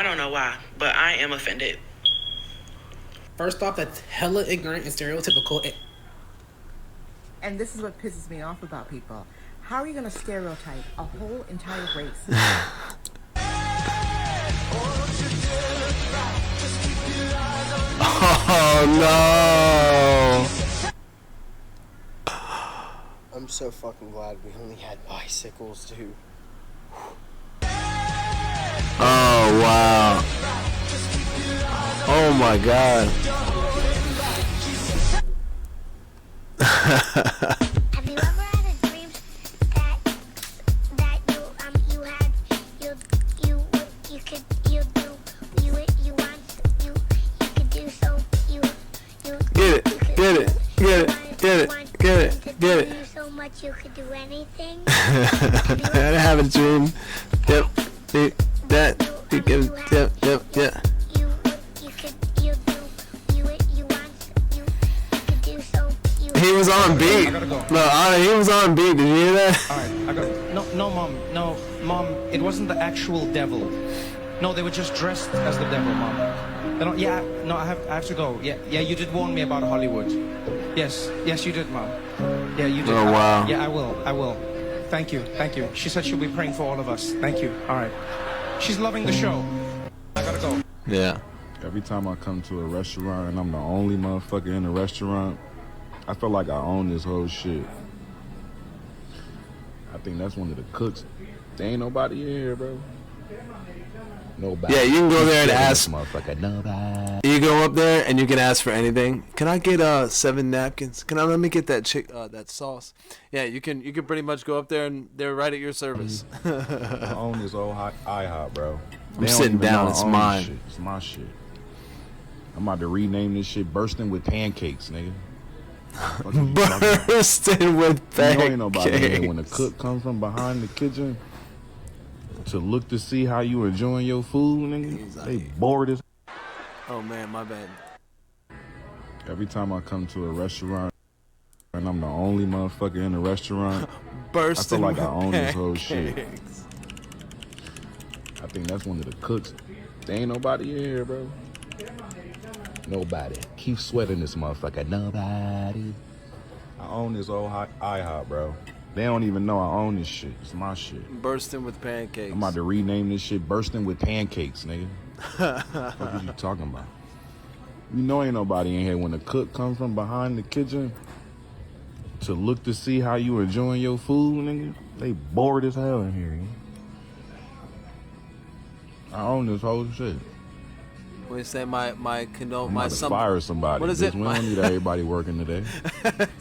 I don't know why, but I am offended. First off, that's hella ignorant and stereotypical. And this is what pisses me off about people. How are you going to stereotype a whole entire race? Oh no! I'm so fucking glad we only had bicycles too. Oh wow! Oh my god! Have you ever had a dream that you could do what you want you could do so you Get it! so much you could do anything? I have a dream. Yep. Yep. He was on beat. I gotta go. No, he was on beat. Did you hear that? Alright, I got no, mom, it wasn't the actual devil. No, they were just dressed as the devil, mom. They don't, yeah, no, I have to go. Yeah, you did warn me about Hollywood. Yes, you did, mom. Yeah, you did. Oh wow. Yeah, I will. Thank you. She said she'll be praying for all of us. Thank you. Alright. She's loving the show. I gotta go. Yeah. Every time I come to a restaurant and I'm the only motherfucker in the restaurant, I feel like I own this whole shit. I think that's one of the cooks. There ain't nobody in here, bro. Nobody. Yeah, you can go there and ask. Motherfucker, nobody. You go up there and you can ask for anything. Can I get 7 napkins? Let me get that that sauce? Yeah, you can pretty much go up there and they're right at your service. I own this old IHOP, bro. I'm sitting down. It's mine. Shit. It's my shit. I'm about to rename this shit "Bursting with Pancakes," nigga. Bursting with pancakes. You know ain't nobody in here when the cook comes from behind the kitchen to look to see how you enjoying your food, nigga. They bored as. Oh man, my bad. Every time I come to a restaurant and I'm the only motherfucker in the restaurant, I feel like I own this whole shit. I think that's one of the cooks. There ain't nobody in here, bro. Nobody. Keep sweating this motherfucker. Nobody. I own this old IHOP, bro. They don't even know I own this shit. It's my shit. Bursting with pancakes. I'm about to rename this shit "Bursting with Pancakes," nigga. What are you talking about? You know ain't nobody in here when the cook comes from behind the kitchen to look to see how you enjoying your food, nigga. They bored as hell in here. I own this whole shit. We say my fire somebody. What is it? We don't need everybody working today.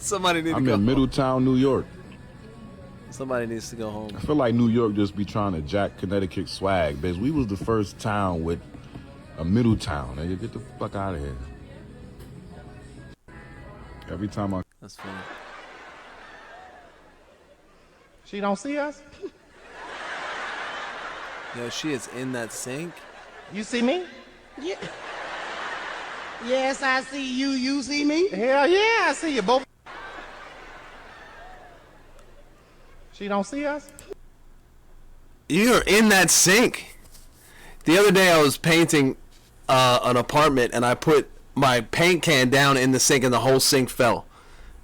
Somebody needs to go. I'm in Middletown, New York. Somebody needs to go home. I feel like New York just be trying to jack Connecticut swag, bitch. We was the first town with a Middletown. Nigga, get the fuck out of here. Every time I. That's funny. She don't see us? Yo, she is in that sink. You see me? Yeah. Yes, I see you. You see me? Hell yeah, I see you both. She don't see us? You're in that sink. The other day I was painting an apartment and I put my paint can down in the sink and the whole sink fell.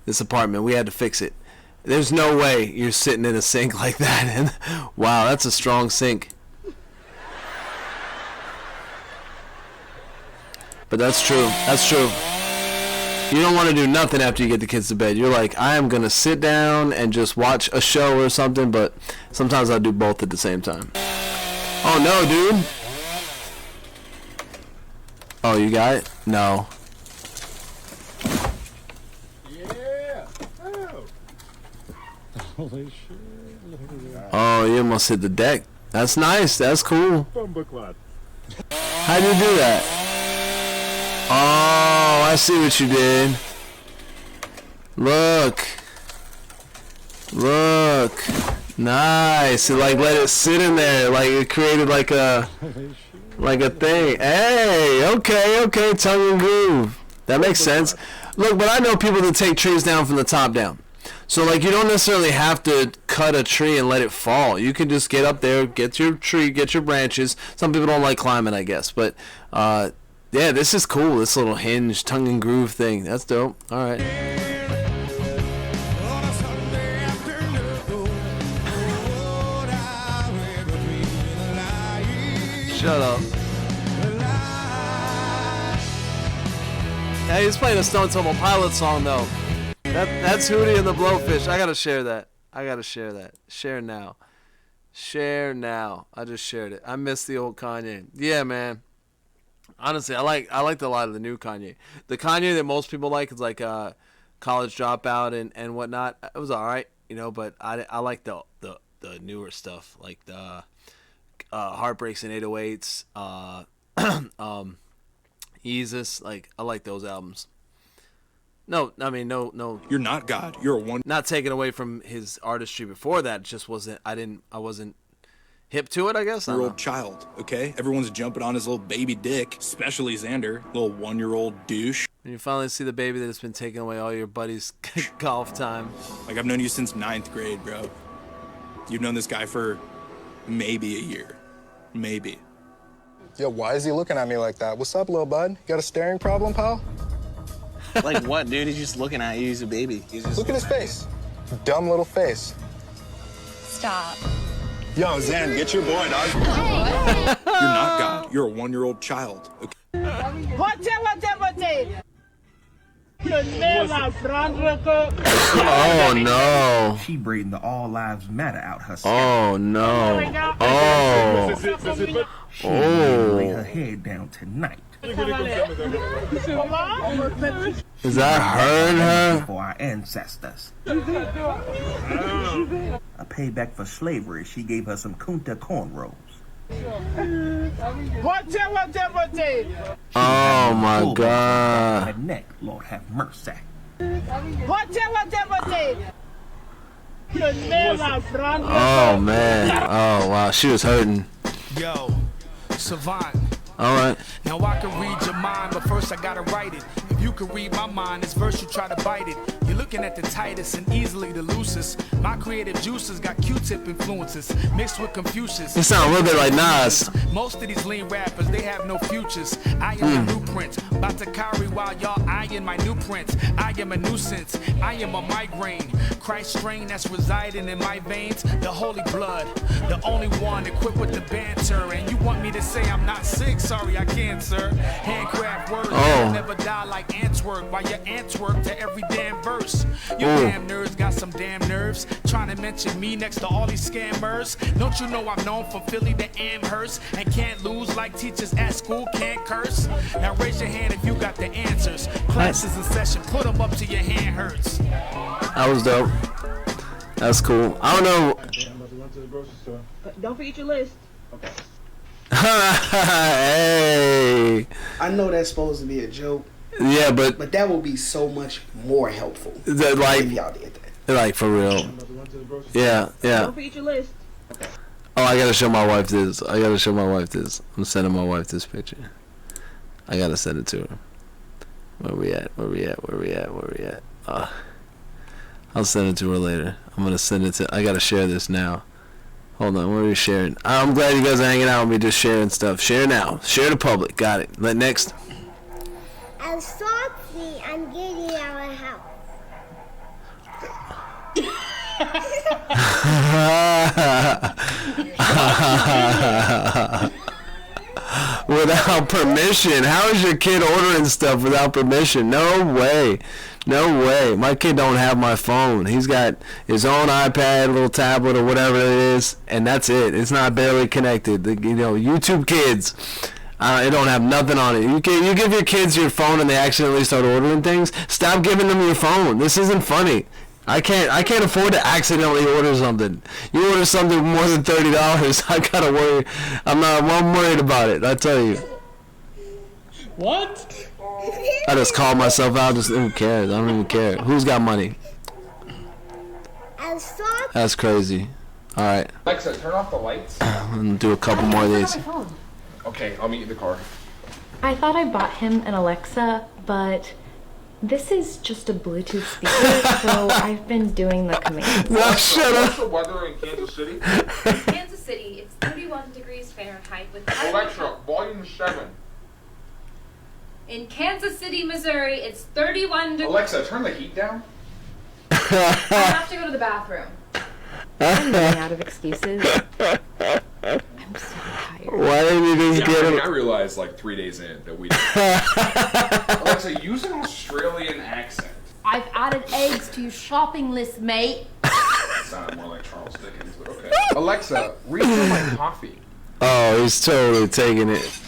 This apartment, we had to fix it. There's no way you're sitting in a sink like that. And wow, that's a strong sink. But that's true. That's true. You don't want to do nothing after you get the kids to bed. You're like, I am going to sit down and just watch a show or something, but sometimes I'll do both at the same time. Oh, no, dude. Oh, you got it? No. Yeah. Holy shit. Oh, you almost hit the deck. That's nice. That's cool. How'd you do that? Oh, I see what you did. Look. Nice. It like let it sit in there. Like it created like a thing. Hey, okay. Tongue and groove. That makes sense. Look, but I know people that take trees down from the top down. So like you don't necessarily have to cut a tree and let it fall. You can just get up there, get your tree, get your branches. Some people don't like climbing, I guess, but yeah, this is cool. This little hinge, tongue and groove thing. That's dope. All right. Shut up. Yeah, he's playing a Stone Temple Pilots song though. That's Hootie and the Blowfish. I gotta share that. Share now. Share now. I just shared it. I miss the old Kanye. Yeah, man. Honestly, I liked a lot of the new Kanye. The Kanye that most people like is like College Dropout and whatnot. It was alright, you know, but I like the newer stuff, like the Heartbreaks and 808s, Jesus. Like, I like those albums. No, I mean, no. You're not God. You're a one. Not taken away from his artistry before that. Just wasn't. I wasn't hip to it, I guess. Year-old child. Okay, everyone's jumping on his little baby dick, especially Xander, little 1-year-old douche. When you finally see the baby that's been taking away all your buddies' golf time. Like, I've known you since 9th grade, bro. You've known this guy for maybe a year, maybe. Yo, why is he looking at me like that? What's up, little bud? You got a staring problem, pal? Like what, dude? He's just looking at you. He's a baby. Look at his face. Dumb little face. Stop. Yo, Zan, get your boy, dog. You're not God. You're a 1-year-old child. Okay? Oh no. She breathing the all lives matter out her skin. Oh no. Oh. She lay her head down tonight. Is that her and her? For our ancestors. A payback for slavery, she gave her some Kunta cornrows. Oh my God. Her neck, Lord have mercy. Oh man. Oh wow. She was hurting. Yo, Savant. All right. Now I can read your mind, but first I gotta write it. If you can read my mind, this verse you try to bite it. You're looking at the tightest and easily the loosest. My creative juices got Q-tip influences mixed with Confucius. You sound a little bit like Nas. Most of these lean rappers, they have no futures. I am the blueprint, about to carry while y'all eyeing my new print. I am a nuisance, I am a migraine. Christ strain that's residing in my veins. The holy blood, the only one equipped with the banter. And you want me to say I'm not sick? Sorry, I can't, sir. Handcraft words never die like ants work. While your ants work to every damn verse. You damn nerds got some damn nerves. Trying to mention me next to all these scammers. Don't you know I'm known from Philly to Amherst? And can't lose like teachers at school can't curse. Now raise your hand if you got the answers. Classes in session, put them up till your hand hurts. That was dope. That's cool. I don't know. Don't forget your list. Okay. Hey. I know that's supposed to be a joke. Yeah, but that would be so much more helpful like, if y'all did that. Like for real. Yeah. Don't forget your list. Okay. Oh, I gotta show my wife this. I'm sending my wife this picture. I gotta send it to her. Where we at? I'll send it to her later. I'm gonna send it to. I gotta share this now. Hold on, where are we sharing? I'm glad you guys are hanging out with me, just sharing stuff. Share now. Share to public. Got it. Next. I'm salty. I'm getting out of house. Without permission. How is your kid ordering stuff without permission? No way. My kid don't have my phone. He's got his own iPad, little tablet, or whatever it is, and that's it. It's not barely connected. YouTube kids, it don't have nothing on it. You give your kids your phone and they accidentally start ordering things. Stop giving them your phone. This isn't funny. I can't afford to accidentally order something. You order something more than $30, I gotta worry. I'm worried about it. I tell you. What? I just called myself out. Who cares? I don't even care. Who's got money? That's crazy. All right. Alexa, turn off the lights. I'm gonna do a couple more of these. Okay, I'll meet you in the car. I thought I bought him an Alexa, but This is just a Bluetooth speaker, so I've been doing the commands. No, shut up. What's the weather in Kansas City? In Kansas City, it's 31 degrees Fahrenheit with... Alexa, volume 7. In Kansas City, Missouri, it's 31 degrees... Alexa, turn the heat down. I have to go to the bathroom. I'm running out of excuses. I'm so tired. Why did you just get him? I realized like 3 days in that we Alexa, use an Australian accent. I've added eggs to your shopping list, mate. That sounded more like Charles Dickens, but okay. Alexa, refill my coffee. Oh, he's totally taking it.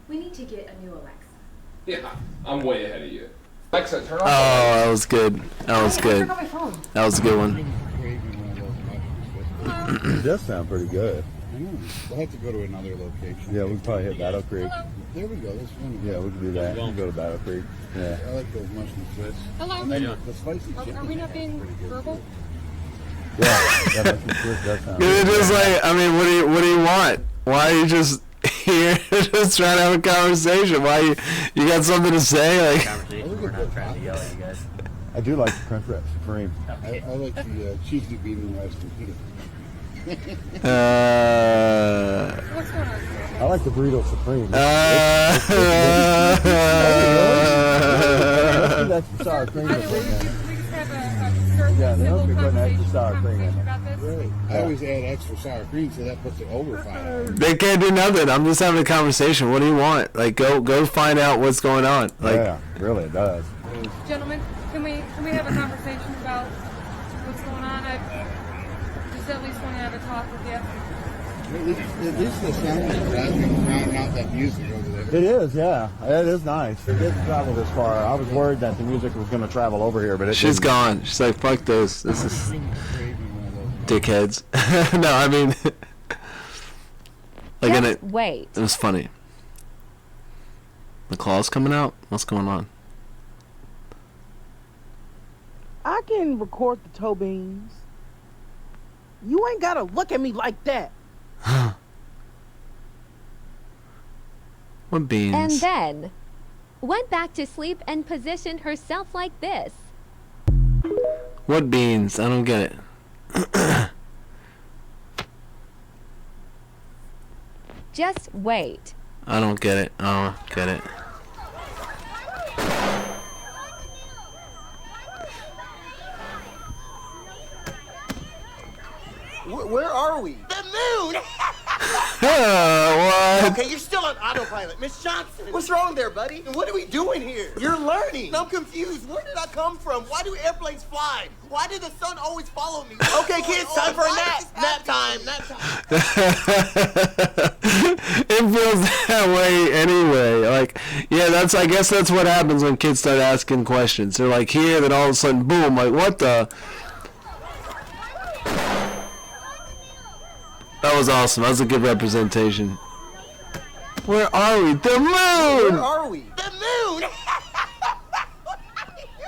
We need to get a new Alexa. Yeah, I'm way ahead of you. Alexa, turn off. Oh, that was good. That was good. my phone. That was a good one. It does sound pretty good. We'll have to go to another location. Yeah, we can probably hit Battle Creek. There we go. That's one. Yeah, we can do that. We can go to Battle Creek. Yeah. I like those mushroom twists. Hello. How you doing? The spicy chicken. Are we not being verbal? Yeah, that mushroom twist does sound You're good. just like, I mean, what do you want? Why are you just here just trying to have a conversation? Why you got something to say? Like, We're not trying to yell at you guys. I do like the Crunch Wrap Supreme. I like the cheesy bean and rice computer. What's going on? I like the burrito supreme. Extra sour cream. Yeah, they don't be putting extra sour cream in it. Really? I always add extra sour cream, so that puts it over 5 hours. they can't do nothing. I'm just having a conversation. What do you want? Like, go find out what's going on. Like, yeah, really, it does. Gentlemen, can we have a conversation about what's going on? I just at least want to have a talk with you. At least the sound is drowning out that music over there. It is, yeah. It is nice. It didn't travel this far. I was worried that the music was going to travel over here, but she's gone. She's like, fuck this. This is dickheads. No, I mean, like, wait. It was funny. The claw's coming out. What's going on? I can record the toe beans. You ain't gotta look at me like that. What beans? And then went back to sleep and positioned herself like this. What beans? I don't get it. Just wait. I don't get it. I don't get it. Where are we? The moon! What? Okay, you're still on autopilot. Miss Johnson, what's wrong there, buddy? And what are we doing here? You're learning. I'm confused. Where did I come from? Why do airplanes fly? Why did the sun always follow me? Okay, kids, time for a nap. Nap time. Nap time. It feels that way anyway. Like, yeah, I guess that's what happens when kids start asking questions. They're like here, then all of a sudden, boom, like, what the? That was awesome. That was a good representation. Where are we? The moon! Where are we? The moon!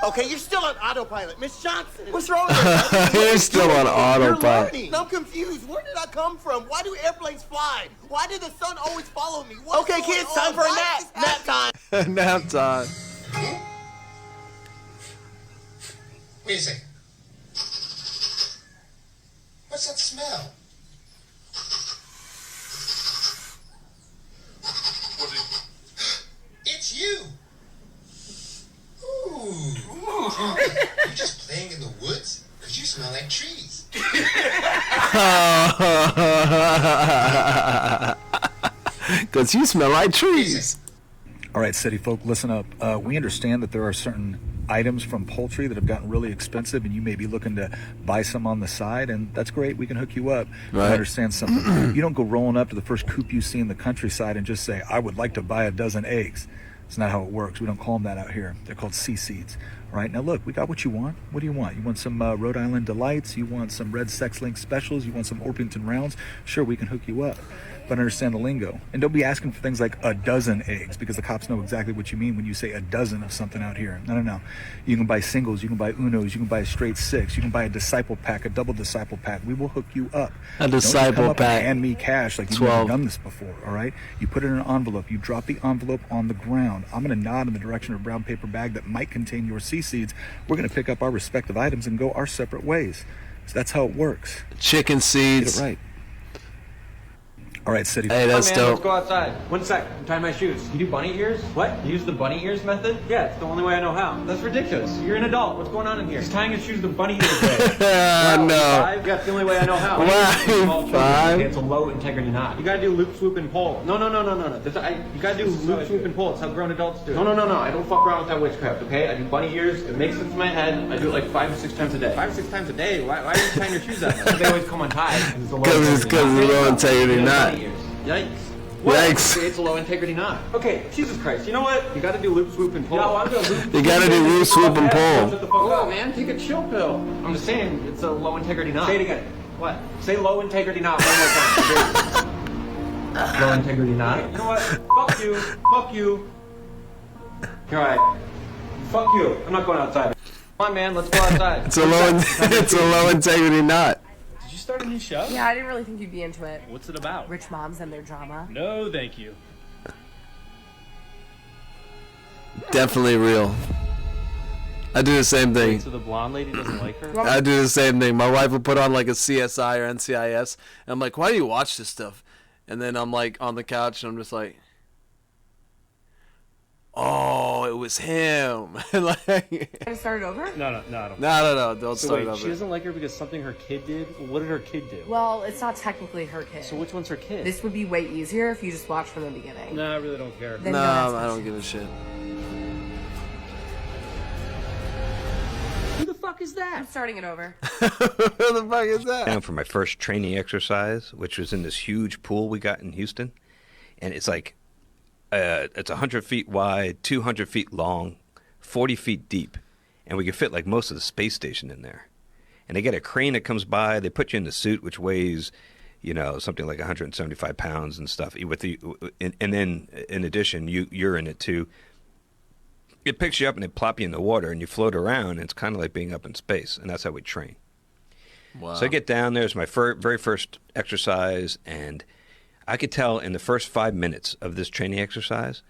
Okay, you're still on autopilot. Miss Johnson, what's wrong with you? You're still on autopilot. You're learning. I'm confused. Where did I come from? Why do airplanes fly? Why did the sun always follow me? Okay, kids, time for a nap. Nap time. Nap time. Wait a second. What's that smell? It's you! Ooh. You're just playing in the woods? Because you smell like trees. Because you smell like trees. All right, city folk, listen up. We understand that there are certain items from poultry that have gotten really expensive, and you may be looking to buy some on the side, and that's great. We can hook you up. Right. I understand something. You don't go rolling up to the first coop you see in the countryside and just say, I would like to buy a dozen eggs. It's not how it works. We don't call them that out here. They're called seeds. All right, now look, we got what you want. What do you want? You want some Rhode Island Delights? You want some Red Sex Link specials? You want some Orpington Rounds? Sure, we can hook you up. but understand the lingo. And don't be asking for things like a dozen eggs, because the cops know exactly what you mean when you say a dozen of something out here. No. You can buy singles, you can buy unos, you can buy a straight 6, you can buy a disciple pack, a double disciple pack. We will hook you up. A disciple Don't come up pack. and hand me cash like you've never done this before, all right? You put it in an envelope, you drop the envelope on the ground. I'm going to nod in the direction of a brown paper bag that might contain your seeds. We're going to pick up our respective items and go our separate ways. So that's how it works. Chicken seeds. Get it right. All right, City. Hey, that's dope. Let's go outside. 1 sec. I'm tying my shoes. You do bunny ears? What? You use the bunny ears method? Yeah, it's the only way I know how. That's ridiculous. You're an adult. What's going on in here? He's tying his shoes the bunny ears way. No. Yeah, it's the only way I know how. Why? 5? It's a low integrity knot. You gotta do loop, swoop, and pull. No. You gotta do loop, swoop, and pull. It's how grown adults do it. No. I don't fuck around with that witchcraft, okay? I do bunny ears. It makes sense in my head. I do it like 5 or 6 times a day. 5 or 6 times a day? Why are you tying your shoes that much? They always come untied. Because it's a low integrity knot. Yikes. Yikes. It's a low integrity knot. Okay, Jesus Christ. You know what? You gotta do loop, swoop, and pull. You gotta do loop, swoop, and pull. Shut the fuck up, man. Take a chill pill. I'm just saying, it's a low integrity knot. Say it again. What? Say low integrity knot one more time. Low integrity knot. You know what? Fuck you. Fuck you. Alright. Fuck you. I'm not going outside. Come on, man. Let's go outside. It's a low integrity knot. Start a new show? Yeah, I didn't really think you'd be into it. What's it about? Rich moms and their drama. No, thank you. Definitely real. I do the same thing. Wait, so the blonde lady doesn't like her? I do the same thing. My wife will put on like a CSI or NCIS, and I'm like, why do you watch this stuff? And then I'm like on the couch, and I'm just like, oh, it was him. Like, Can I start it over? No, I don't. No, don't start it over. She doesn't like her because something her kid did? What did her kid do? Well, it's not technically her kid. So which one's her kid? This would be way easier if you just watched from the beginning. No, I really don't care. Then No, don't ask I don't me. give a shit. Who the fuck is that? I'm starting it over. Who the fuck is that? Down for my first training exercise, which was in this huge pool we got in Houston, and it's like it's 100 feet wide, 200 feet long, 40 feet deep, and we could fit like most of the space station in there. And they get a crane that comes by. They put you in the suit, which weighs, something like 175 pounds and stuff. And then in addition, you're in it too. It picks you up and they plop you in the water, and you float around. And it's kind of like being up in space, and that's how we train. Wow. So I get down there. It's my very first exercise, and I could tell in the first 5 minutes of this training exercise,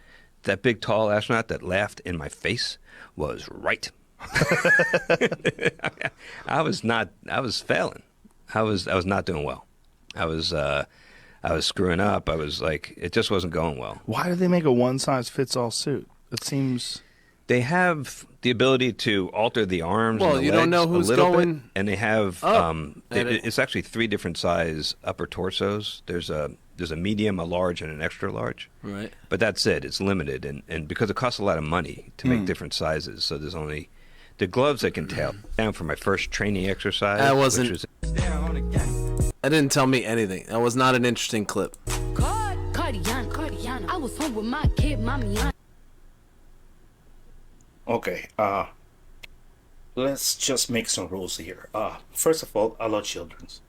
that big tall astronaut that laughed in my face was right. I was failing. I was not doing well. I was screwing up. I was like, it just wasn't going well. Why do they make a one-size-fits-all suit? It seems... They have the ability to alter the arms and the you legs don't know who's a little going bit, and they have it's actually 3 different size upper torsos. There's a medium, a large, and an extra large. Right. But that's it. It's limited, and because it costs a lot of money to make different sizes, so there's only the gloves I can tell. Down for my first training exercise. That wasn't. That didn't tell me anything. That was not an interesting clip. Cardiana, I was home with my kid, Mamiana. Okay, let's just make some rules here. First of all, I love children's.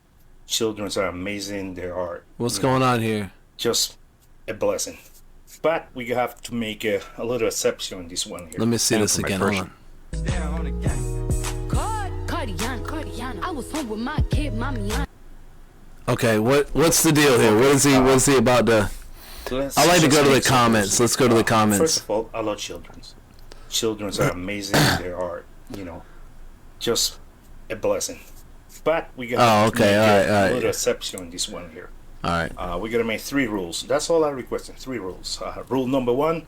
Children's are amazing. They are... What's going on here? Just a blessing. But we have to make a little exception on this one here. Let me see this again. Hold on. Cardiana, I was home with my kid, Mamiana. Okay, what's the deal here? What's he about to... I like to go to the comments. Let's go to the comments. First of all, I love children's. Children's are amazing. They are, just a blessing. But we got to make a little exception on this one here. All right. We're gonna make 3 rules. That's all I'm requesting. 3 rules. Rule number 1: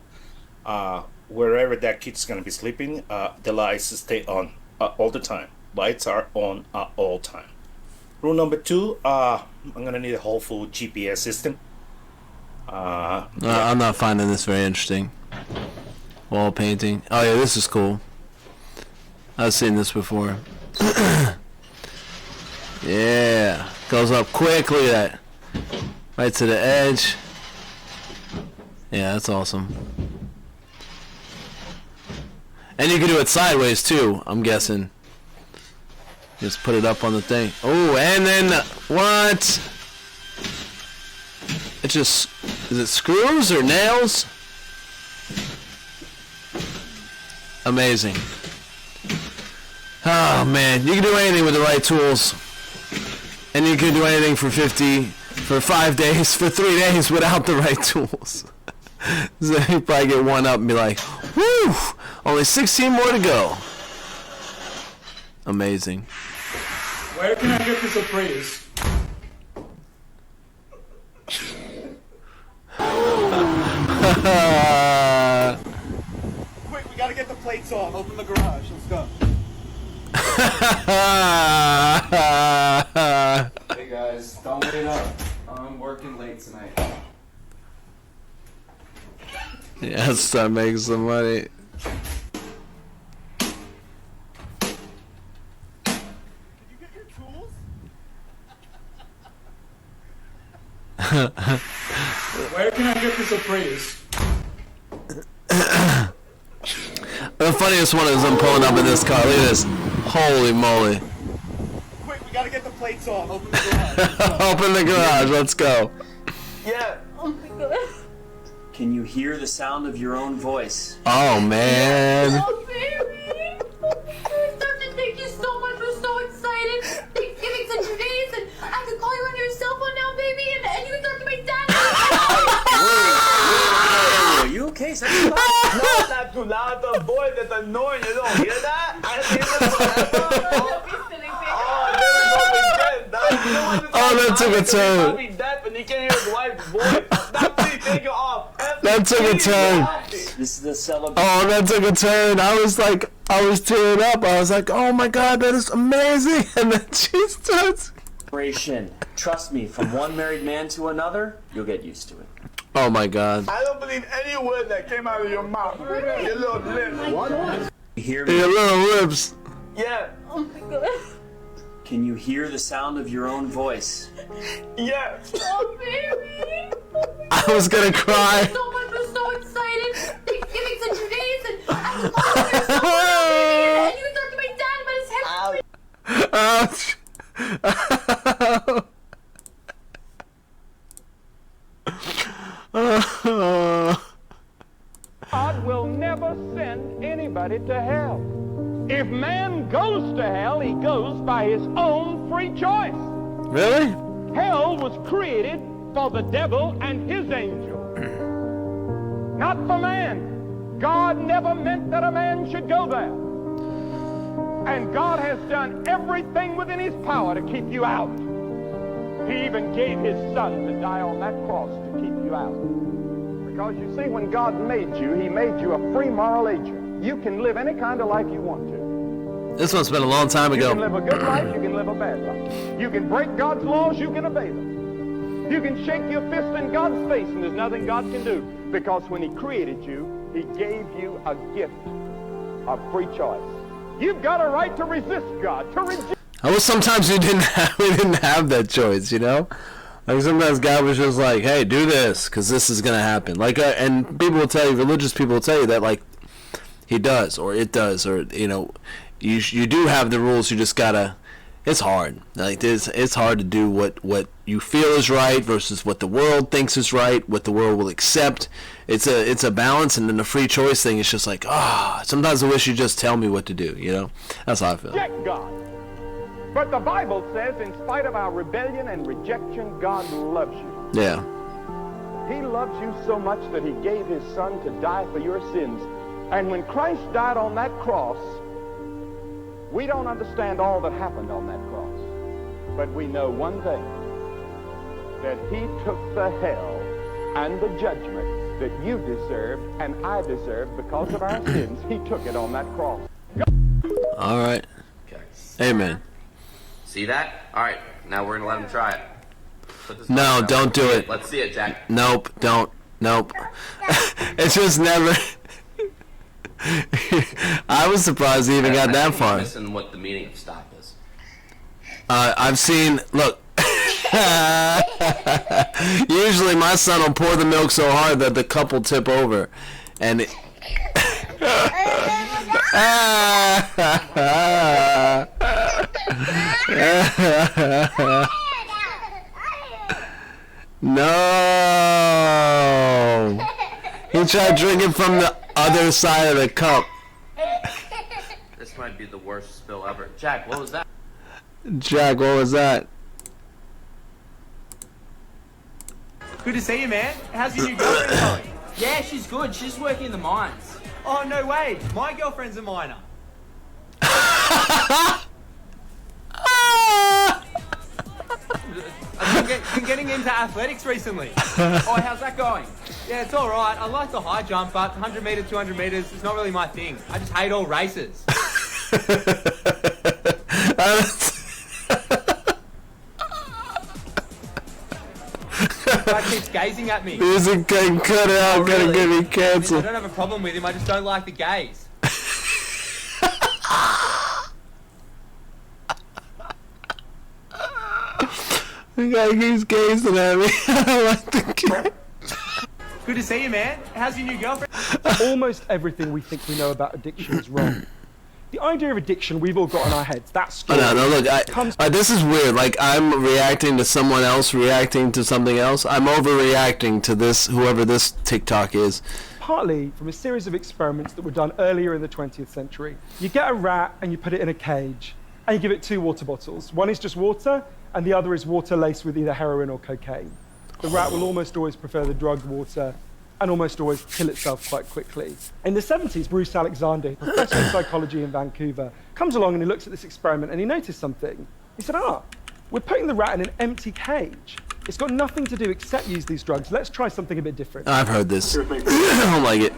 wherever that kid's gonna be sleeping, the lights stay on all the time. Lights are on all time. Rule number 2: I'm gonna need a whole full GPS system. I'm not finding this very interesting. Wall painting. Oh yeah, this is cool. I've seen this before. Yeah, goes up quick. Look at that. Right to the edge. Yeah, that's awesome. And you can do it sideways too, I'm guessing. Just put it up on the thing. Oh, and then what? It's just, is it screws or nails? Amazing. Oh man, you can do anything with the right tools. And you can do anything for 5 days, for 3 days without the right tools. So you probably get one up and be like, whew, only 16 more to go. Amazing. Where can I get this appraised? Quick, we gotta get the plates off. Open the garage. Let's go. Hey guys, don't wait up. I'm working late tonight. Yes, that makes some money. Where can I get this appraised? The funniest one is I'm pulling up in this car. Look at this. Holy moly. Quick, we gotta get the plates off. Open the garage. Open the garage. Let's go. Yeah. Oh my god. Can you hear the sound of your own voice? Oh, man. Oh, baby. I start to thank you so much. We're so excited. Thanksgiving's in 2 days, and I can call you on your cell phone now, baby, and you can talk to my dad. Are you okay? Say no, it's not too loud. The boy that's annoying. You don't hear that? I hear that Oh, that took a turn. That took a turn. This is the celebration. Oh, that took a turn. I was tearing up. I was like, oh my god, that is amazing. And then she starts. Trust me, from one married man to another, you'll get used to it. Oh my god. I don't believe any word that came out of your mouth. Your little lips. What? You hear me? Your little lips. Yeah. Oh my god. Can you hear the sound of your own voice? Yeah. Oh, baby. I was gonna cry. So much. We're so excited. Thanksgiving's in 2 days, and I can call you on your cell phone now, baby, and you can talk to my dad about his head. God will never send anybody to hell. If man goes to hell, he goes by his own free choice. Really? Hell was created for the devil and his angel, not for man. God never meant that a man should go there. And God has done everything within his power to keep you out. He even gave his son to die on that cross to keep you out. Because you see, when God made you, he made you a free moral agent. You can live any kind of life you want to. This one's been a long time ago. You can live a good life, you can live a bad life. You can break God's laws, you can obey them. You can shake your fist in God's face, and there's nothing God can do. Because when he created you, he gave you a gift of free choice. You've got a right to resist God, to reject. I wish sometimes we didn't have that choice, you know? Like sometimes God was just like, hey, do this, because this is going to happen. Like, and people will tell you, religious people will tell you that, like, he does, or it does, or, you know, you do have the rules, you just gotta, it's hard. Like, it's hard to do what you feel is right versus what the world thinks is right, what the world will accept. It's a balance, and then the free choice thing is just like, sometimes I wish you just tell me what to do, you know? That's how I feel. Reject God. But the Bible says, in spite of our rebellion and rejection, God loves you. Yeah. He loves you so much that he gave his son to die for your sins. And when Christ died on that cross, we don't understand all that happened on that cross. But we know one thing, that he took the hell and the judgment that you deserved and I deserved because of our sins. He took it on that cross. All right. Okay. Amen. See that? All right. Now we're gonna let him try it. No, don't do it. Let's see it, Jack. Nope, don't. Nope. It's just never. I was surprised he even got that far. I'm missing what the meaning of stop is. I've seen. Look. Usually, my son will pour the milk so hard that the cup will tip over, and. No. He tried drinking from the other side of the cup. This might be the worst spill ever. Jack, what was that? Jack, what was that? Good to see you, man. How's your new girlfriend going? Yeah, she's good. She's working in the mines. Oh, no way. My girlfriend's a miner. I've been getting into athletics recently. Oh, how's that going? Yeah, it's all right. I like the high jump, but 100 metres, 200 metres is not really my thing. I just hate all races. Guy keeps gazing at me. Music getting cut out, Oh, really? gonna get me I cancelled. don't have a problem with him, I just don't like the gaze. The guy keeps gazing at me. I like the guy. Good to see you, man. How's your new girlfriend? Almost everything we think we know about addiction is wrong. The idea of addiction we've all got in our heads. That's Oh, no, look, this is weird. Like, I'm reacting to someone else reacting to something else. I'm overreacting to this, whoever this TikTok is. partly from a series of experiments that were done earlier in the 20th century. You get a rat and you put it in a cage, and you give it 2 water bottles. One is just water, and the other is water laced with either heroin or cocaine. The rat will almost always prefer the drugged water and almost always kill itself quite quickly. In the 70s, Bruce Alexander, professor of psychology in Vancouver, comes along and he looks at this experiment and he noticed something. He said, we're putting the rat in an empty cage. It's got nothing to do except use these drugs. Let's try something a bit different. I've heard this. I don't like it.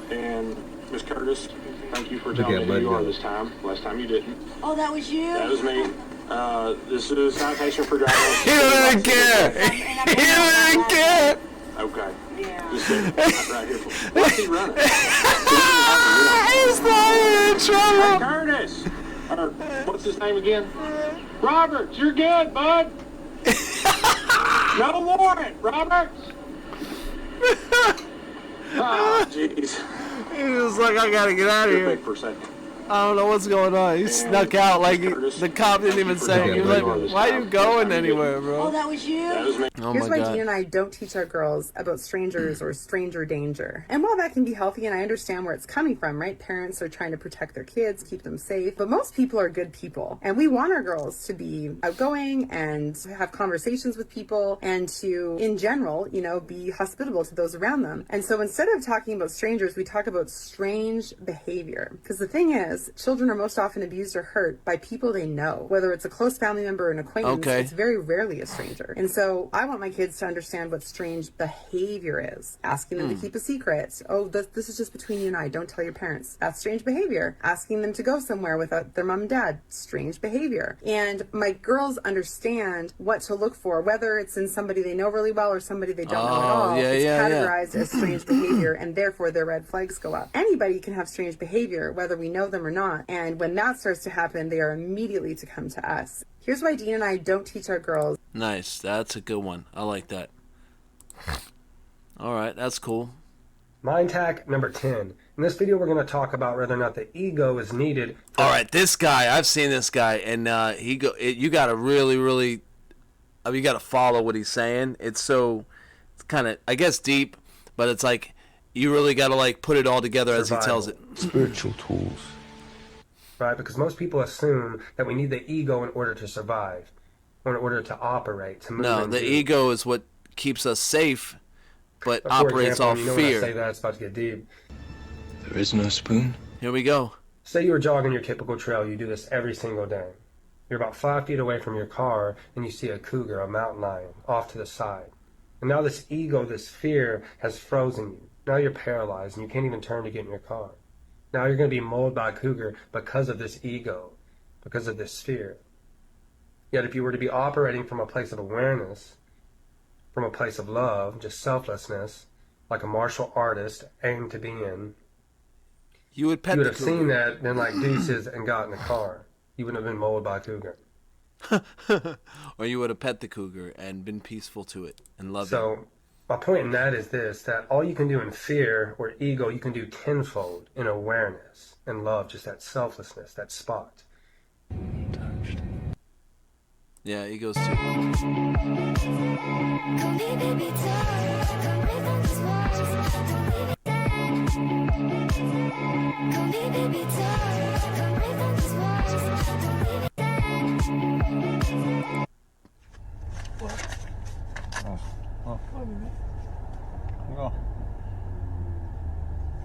And Miss Curtis, thank you for telling me who you are this time. Last time you didn't. Oh, that was you? That was me. This is sanitation for drivers. He doesn't care. He doesn't care. Okay. Yeah. Just right here. What's he running? He's not in trouble. Hey, Curtis. What's his name again? Roberts, you're good, bud. No warrant, Roberts. Oh, jeez. He was like, I gotta get out of here. For a second. I don't know what's going on. He snuck out like the cop didn't even say. He was like, why are you going anywhere, bro? Oh, that was you? Oh Here's my why God. Dean and I don't teach our girls about strangers or stranger danger. And while that can be healthy, and I understand where it's coming from, right? Parents are trying to protect their kids, keep them safe. But most people are good people. And we want our girls to be outgoing and to have conversations with people and to, in general, you know, be hospitable to those around them. And so instead of talking about strangers, we talk about strange behavior. Because the thing is, children are most often abused or hurt by people they know. Whether it's a close family member or an acquaintance, Okay. it's very rarely a stranger. And so I want my kids to understand what strange behavior is. Asking them to keep a secret. Oh, this is just between you and I. Don't tell your parents. That's strange behavior. Asking them to go somewhere without their mom and dad. Strange behavior. And my girls understand what to look for, whether it's in somebody they know really well or somebody they don't know at all. It's categorized as strange behavior, and therefore their red flags go up. Anybody can have strange behavior, whether we know them or not. And when that starts to happen, they are immediately to come to us. Here's why Dean and I don't teach our girls. Nice. That's a good one. I like that. All right. That's cool. Mind hack number 10. In this video, we're going to talk about whether or not the ego is needed. All right. This guy, I've seen this guy, and you got to really, you got to follow what he's saying. It's kind of, I guess, deep, but it's like you really got to like put it all together as he tells it. Spiritual tools. Right, because most people assume that we need the ego in order to survive, or in order to operate, to move. No, the ego is what keeps us safe, but For operates example, off you know when I fear. say that, it's about to get deep. There is no spoon. Here we go. Say you are jogging your typical trail. You do this every single day. You're about 5 feet away from your car, and you see a cougar, a mountain lion, off to the side. And now this ego, this fear, has frozen you. Now you're paralyzed, and you can't even turn to get in your car. Now you're going to be mauled by a cougar because of this ego, because of this fear. Yet if you were to be operating from a place of awareness, from a place of love, just selflessness, like a martial artist aimed to be in, you would pet you would the have cougar. seen that, then like deuces, and got in the car. You wouldn't have been mauled by a cougar. Or you would have pet the cougar and been peaceful to it and loved it. So my point in that is this, that all you can do in fear or ego, you can do tenfold in awareness and love, just that selflessness, that spot. Yeah, he goes too.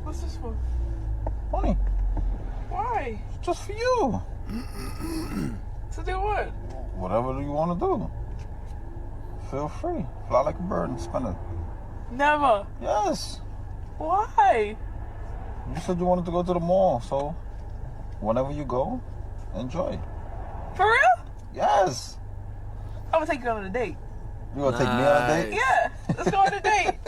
What's this for? Honey, Why? just for you. To do what? Whatever you want to do. Feel free. Fly like a bird and spend it. Never. Yes. Why? You said you wanted to go to the mall, so whenever you go, enjoy. For real? Yes. I'm gonna take you on a date. You gonna take me on a date? Yeah, let's go on a date.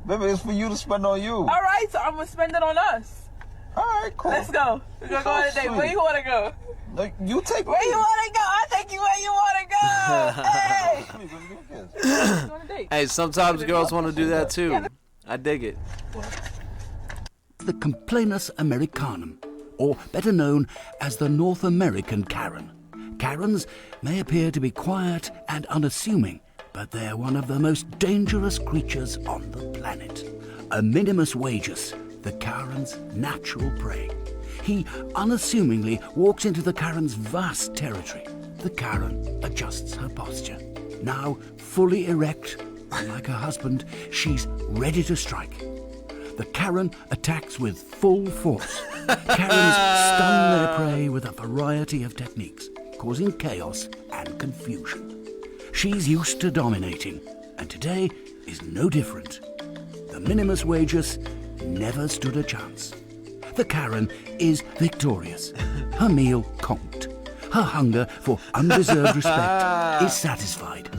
Baby, it's for you to spend on you. All right, so I'm gonna spend it on us. All right, cool. Let's go. We're gonna go on a date. Where you wanna go? No, you take Where me. you wanna go? I'll take you where you wanna go. Hey! Hey, sometimes girls want to do that too. I dig it. The Complainus Americanum, or better known as the North American Karen. Karens may appear to be quiet and unassuming, but they're one of the most dangerous creatures on the planet. A minimus wagus, the Karen's natural prey. He unassumingly walks into the Karen's vast territory. The Karen adjusts her posture. Now fully erect, and like her husband, she's ready to strike. The Karen attacks with full force. Karens stun their prey with a variety of techniques, causing chaos and confusion. She's used to dominating, and today is no different. The minimus wagus never stood a chance. The Karen is victorious. Her meal conked. Her hunger for undeserved respect is satisfied.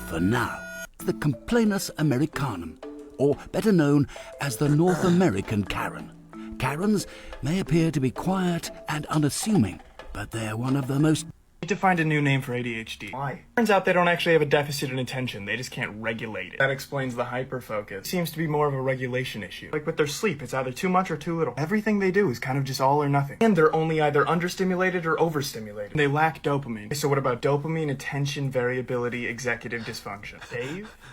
For now. The Complainus Americanum, or better known as the North American Karen. Karens may appear to be quiet and unassuming, but they're one of the most... Need to find a new name for ADHD. Why? Turns out they don't actually have a deficit in attention, they just can't regulate it. That explains the hyperfocus. Seems to be more of a regulation issue. Like with their sleep, it's either too much or too little. Everything they do is kind of just all or nothing. And they're only either understimulated or overstimulated. They lack dopamine. So what about dopamine, attention, variability, executive dysfunction?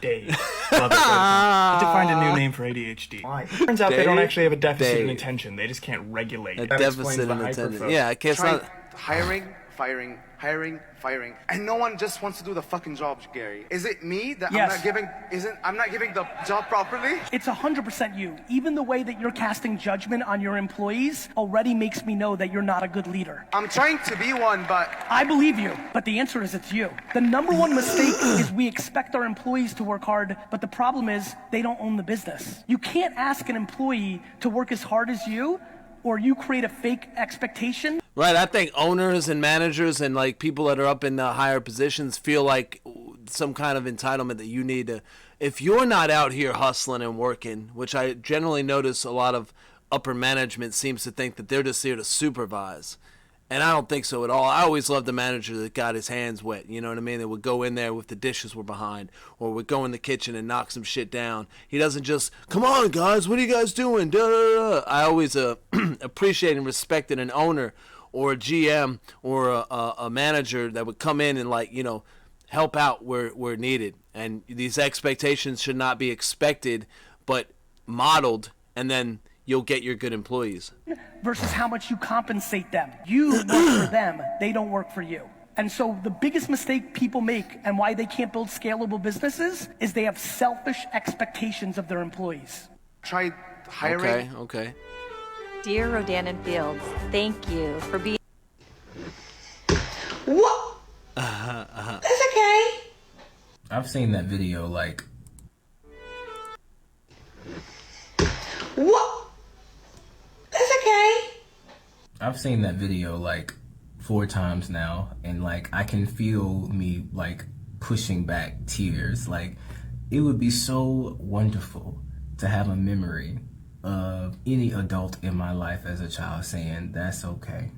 Dave. Love it. Need to find a new name for ADHD. Why? Turns out they don't actually have a deficit in attention, they just can't regulate it. That explains the hyperfocus. Yeah, I can't. Hiring, firing, and no one just wants to do the fucking job, Gary. Is it me that Yes. I'm not giving the job properly? It's 100% you. Even the way that you're casting judgment on your employees already makes me know that you're not a good leader. I'm trying to be one, but... I believe you, but the answer is it's you. The number one mistake is we expect our employees to work hard, but the problem is they don't own the business. You can't ask an employee to work as hard as you, or you create a fake expectation. Right, I think owners and managers and like people that are up in higher positions feel like some kind of entitlement that you need to. If you're not out here hustling and working, which I generally notice a lot of upper management seems to think that they're just here to supervise. And I don't think so at all. I always loved the manager that got his hands wet, you know what I mean? That would go in there if the dishes were behind, or would go in the kitchen and knock some shit down. He doesn't just, come on, guys, what are you guys doing? Da, da, da. I always appreciate and respected an owner or a GM or a manager that would come in and, like, you know, help out where needed. And these expectations should not be expected, but modeled, and then you'll get your good employees. Versus how much you compensate them. You work for them, they don't work for you. And so the biggest mistake people make and why they can't build scalable businesses is they have selfish expectations of their employees. Try hiring. Okay. Dear Rodan and Fields, thank you for being... What? That's okay. I've seen that video like... What? That's okay. I've seen that video like 4 times now, and like I can feel me like pushing back tears. Like it would be so wonderful to have a memory of any adult in my life as a child saying, that's okay.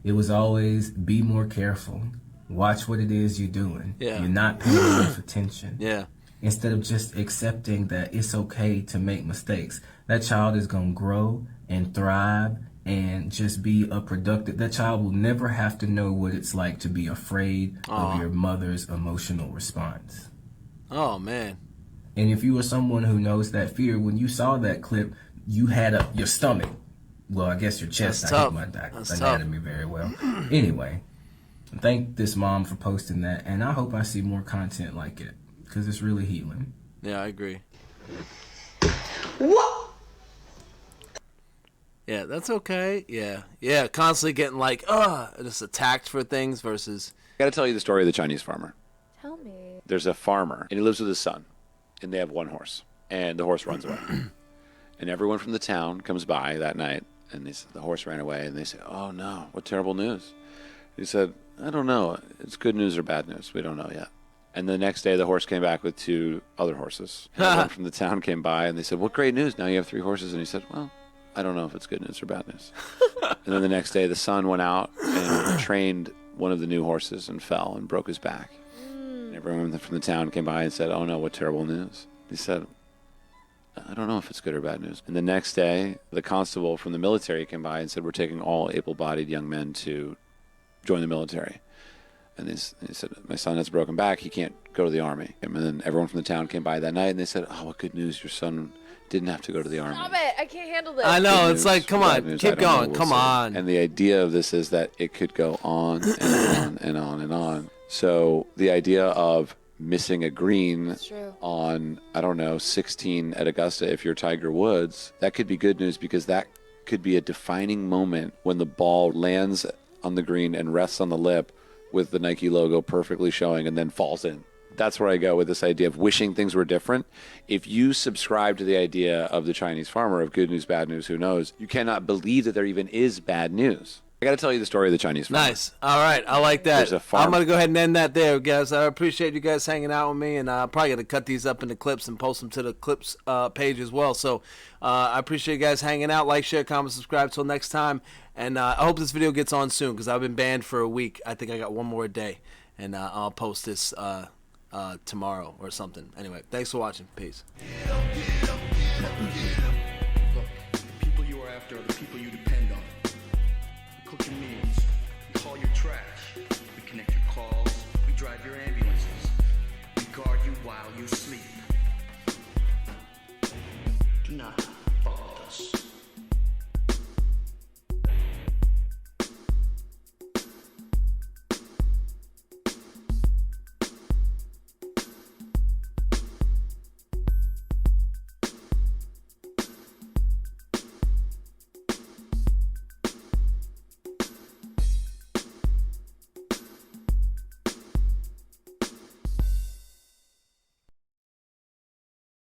It was always, be more careful. Watch what it is you're doing. Yeah. You're not paying enough attention. Yeah. Instead of just accepting that it's okay to make mistakes. That child is going to grow and thrive and just be a productive. That child will never have to know what it's like to be afraid of your mother's emotional response. Oh, man. And if you are someone who knows that fear, when you saw that clip, you had your stomach. Well, I guess your chest. That's I tough. hit my That's anatomy very well. Anyway, thank this mom for posting that, and I hope I see more content like it, because it's really healing. Yeah, I agree. What? Yeah, that's okay. Yeah, constantly getting like, just attacked for things versus. I gotta tell you the story of the Chinese farmer. Tell me. There's a farmer, and he lives with his son, and they have one horse, and the horse runs away. And everyone from the town comes by that night, and the horse ran away, and they say, "Oh no, what terrible news." He said, "I don't know. It's good news or bad news. We don't know yet." And the next day, the horse came back with 2 other horses. And everyone from the town came by, and they said, "What great news. Now you have 3 horses." And he said, "Well, I don't know if it's good news or bad news." And then the next day, the son went out and trained one of the new horses and fell and broke his back. And everyone from the town came by and said, "Oh no, what terrible news." He said, "I don't know if it's good or bad news." And the next day, the constable from the military came by and said, "We're taking all able-bodied young men to join the military." And he said, "My son has a broken back. He can't go to the army." And then everyone from the town came by that night, and they said, "Oh, what good news. Your son didn't have to go to the army." Stop it. I can't handle this. I know. Good It's news, like, come bad on. news, Keep I don't know, going. we'll Come see. on. And the idea of this is that it could go on and on and on and on. So the idea of missing a green on, I don't know, 16 at Augusta, if you're Tiger Woods, that could be good news, because that could be a defining moment when the ball lands on the green and rests on the lip with the Nike logo perfectly showing and then falls in. That's where I go with this idea of wishing things were different. If you subscribe to the idea of the Chinese farmer of good news, bad news, who knows, you cannot believe that there even is bad news. I got to tell you the story of the Chinese farmer. Nice. All right. I like that. There's a farm- I'm going to go ahead and end that there, guys. I appreciate you guys hanging out with me, and I'm probably going to cut these up into clips and post them to the clips page as well. So I appreciate you guys hanging out. Like, share, comment, subscribe. Till next time. And I hope this video gets on soon, because I've been banned for a week. I think I got one more day. And I'll post this tomorrow or something. Anyway, thanks for watching. Peace. Look, the people you are after are the people you depend on. We cook your meals, we haul your trash, we connect your calls, we drive your ambulances, we guard you while you sleep. Do not follow us.